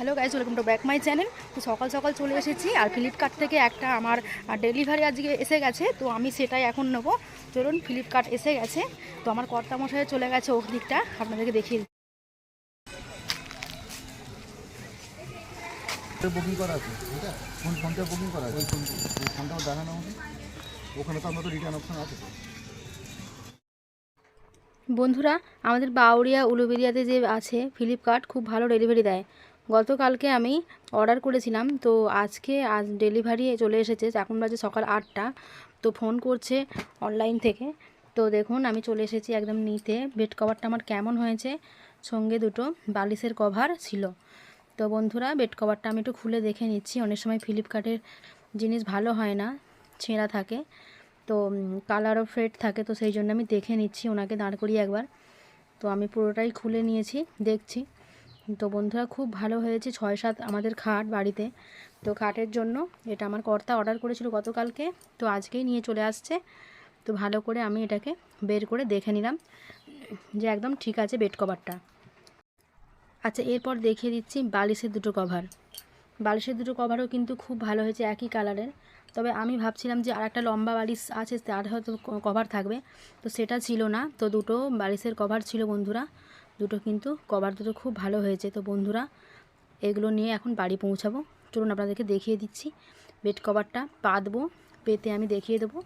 Hello guys, welcome to back my channel. তো সকাল সকাল চলে এসেছি আর ফ্লিপকার্ট থেকে একটা আমার ডেলিভারি আজকে এসে গেছে, তো আমি সেটাই এখন নেবো। চলুন, ফ্লিপকার্ট এসে গেছে, তো আমার কর্তামশাই চলে গেছে ওর দিকটা, আপনাদেরকে দেখিয়ে দিই। বুকিং করা আছে, এটা ফোনটা বুকিং করা আছে, ওই ফোনটাও দেখানো আমাকে। ওখানে তো আপনার তো রিটার্ন অপশন আছে তো। বন্ধুরা, আমাদের বাউরিয়া উলুবেরিয়াতে যে আছে ফ্লিপকার্ট, খুব ভালো ডেলিভারি দেয়। গতকালকে আমি অর্ডার করেছিলাম, তো আজ ডেলিভারি চলে এসেছে। এখন বাজে সকাল 8টা। তো ফোন করছে অনলাইন থেকে। তো দেখুন, আমি চলে এসেছি একদম নিতে। বেড কভারটা আমার কেমন হয়েছে, সঙ্গে দুটো বালিশের কভার ছিল। তো বন্ধুরা, বেড কভারটা আমি একটু খুলে দেখে নিচ্ছি। অনেক সময় ফ্লিপকার্টের জিনিস ভালো হয় না, ছেঁড়া থাকে, তো কালারও ফেড থাকে, তো সেই জন্য আমি দেখে নিচ্ছি ওনাকে দাঁড় করিয়ে একবার। তো আমি পুরোটাই খুলে নিয়েছি, দেখছি। তো বন্ধুরা, খুব ভালো হয়েছে। 6-7 আমাদের খাট বাড়িতে, তো খাটের জন্য এটা আমার কর্তা অর্ডার করেছিল গতকালকে, তো আজকেই নিয়ে চলে আসছে। তো ভালো করে আমি এটাকে বের করে দেখে নিলাম যে একদম ঠিক আছে বেড কভারটা। আচ্ছা, এরপর দেখিয়ে দিচ্ছি বালিশের দুটো কভার। বালিশের দুটো কভারও কিন্তু খুব ভালো হয়েছে, একই কালারের। তবে আমি ভাবছিলাম যে আর একটা লম্বা বালিশ আছে, তার হয়তো কভার থাকবে, তো সেটা ছিল না। তো দুটো বালিশের কভার ছিল বন্ধুরা, দুটো কিন্তু কভার দুটো খুব ভালো হয়েছে। তো বন্ধুরা, এগুলো নিয়ে এখন বাড়ি পৌঁছাবো। চলুন আপনাদেরকে দেখিয়ে দিচ্ছি। বেড কভারটা পাতবো, পেতে আমি দেখিয়ে দেবো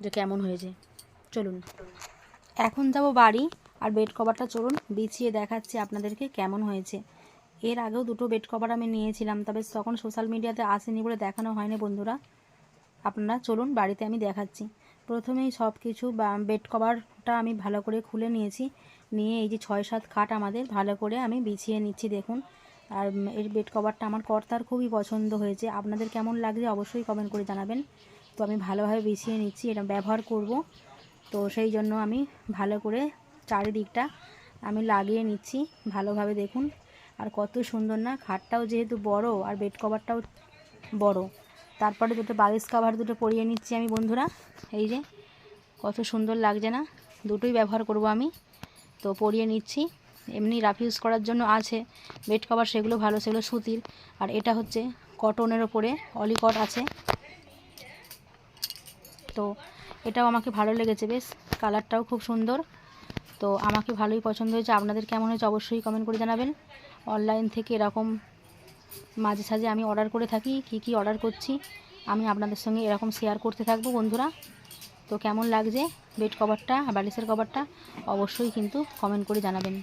যে কেমন হয়েছে। চলুন, এখন যাব বাড়ি, আর বেড কভারটা চলুন বিছিয়ে দেখাচ্ছি আপনাদেরকে কেমন হয়েছে। এর আগেও দুটো বেড কভার আমি নিয়েছিলাম, তবে তখন সোশ্যাল মিডিয়াতে আসেনি বলে দেখানো হয়নি বন্ধুরা। আপনারা চলুন, বাড়িতে আমি দেখাচ্ছি। প্রথমেই সব কিছু বেড কভারটা আমি ভালো করে খুলে নিয়েছি, নিয়ে এই যে 6-7 খাট আমাদের ভালো করে আমি বিছিয়ে নিচ্ছি দেখুন। আর এর বেড কভারটা আমার কর্তার খুবই পছন্দ হয়েছে। আপনাদের কেমন লাগছে অবশ্যই কমেন্ট করে জানাবেন। তো আমি ভালোভাবে বিছিয়ে নিচ্ছি, এটা ব্যবহার করব, তো সেই জন্য আমি ভালো করে চারিদিকটা আমি লাগিয়ে নিচ্ছি ভালোভাবে দেখুন। আর কত সুন্দর না, খাটটাও যেহেতু বড় আর বেড কভারটাও বড়। তারপরে দুটো বালিশ কভার দুটো পরিয়ে নিচ্ছি আমি বন্ধুরা। এই যে কত সুন্দর লাগছে না, দুটোই ব্যবহার করব আমি, তো পরিয়ে নিচ্ছি। এমনি রাফ ইউজ করার জন্য আছে বেড কভার, সেগুলো ভালো, সেগুলো সুতির। আর এটা হচ্ছে কটনের ওপরে অলিকট আছে, তো এটাও আমাকে ভালো লেগেছে, বেশ কালারটাও খুব সুন্দর। তো আমাকে ভালোই পছন্দ হয়েছে। আপনাদের কেমন হয়েছে অবশ্যই কমেন্ট করে জানাবেন। অনলাইন থেকে এরকম মাঝে সাঝে আমি অর্ডার করে থাকি, কি অর্ডার করছি আমি আপনাদের সঙ্গে এরকম শেয়ার করতে থাকবো বন্ধুরা। তো কেমন লাগছে বেড কভারটা, বালিশের কভারটা অবশ্যই কিন্তু কমেন্ট করে জানাবেন।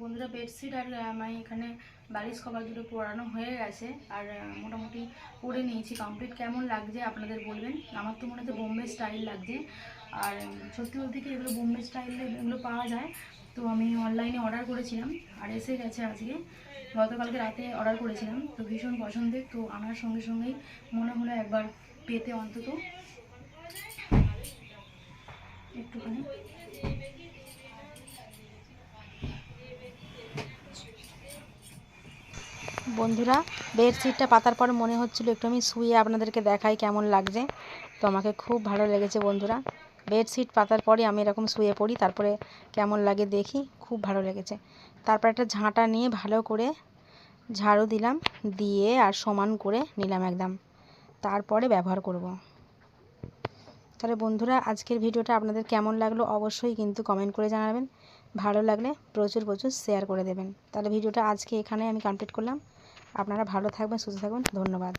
বন্ধুরা, বেডশিট আর আমি এখানে বালিশ কভার দুটো পরানো হয়ে গেছে, আর মোটামুটি পরে নিয়েছি কমপ্লিট। কেমন লাগছে আপনাদের বলবেন। আমার তো মনে হচ্ছে বোম্বে স্টাইল লাগছে, আর সত্যি বলতে কি এগুলো বোম্বে স্টাইলে এগুলো পাওয়া যায়। তো আমি অনলাইনে অর্ডার করেছিলাম আর এসে গেছে আজকে। গতকালকে রাতে অর্ডার করেছিলাম, তো ভীষণ পছন্দের। তো আনার সঙ্গে সঙ্গেই মনে হলো একবার পেতে অন্তত একটুখানি। বন্ধুরা, বেডশিটটা পাতার পর মনে হচ্ছিল একটু আমি শুয়ে আপনাদেরকে দেখাই কেমন লাগছে। তো আমাকে খুব ভালো লেগেছে বন্ধুরা। বেডশিট পাতার পরে আমি এরকম শুয়ে পড়ি, তারপরে কেমন লাগে দেখি, খুব ভালো লেগেছে। তারপর একটা ঝাঁটা নিয়ে ভালো করে ঝাড়ু দিলাম, দিয়ে আর সমান করে নিলাম একদম, তারপরে ব্যবহার করব। তাহলে বন্ধুরা, আজকের ভিডিওটা আপনাদের কেমন লাগলো অবশ্যই কিন্তু কমেন্ট করে জানাবেন। ভালো লাগলে প্রচুর প্রচুর শেয়ার করে দেবেন। তাহলে ভিডিওটা আজকে এখানে আমি কমপ্লিট করলাম। আপনারা ভালো থাকবেন, সুস্থ থাকবেন, ধন্যবাদ।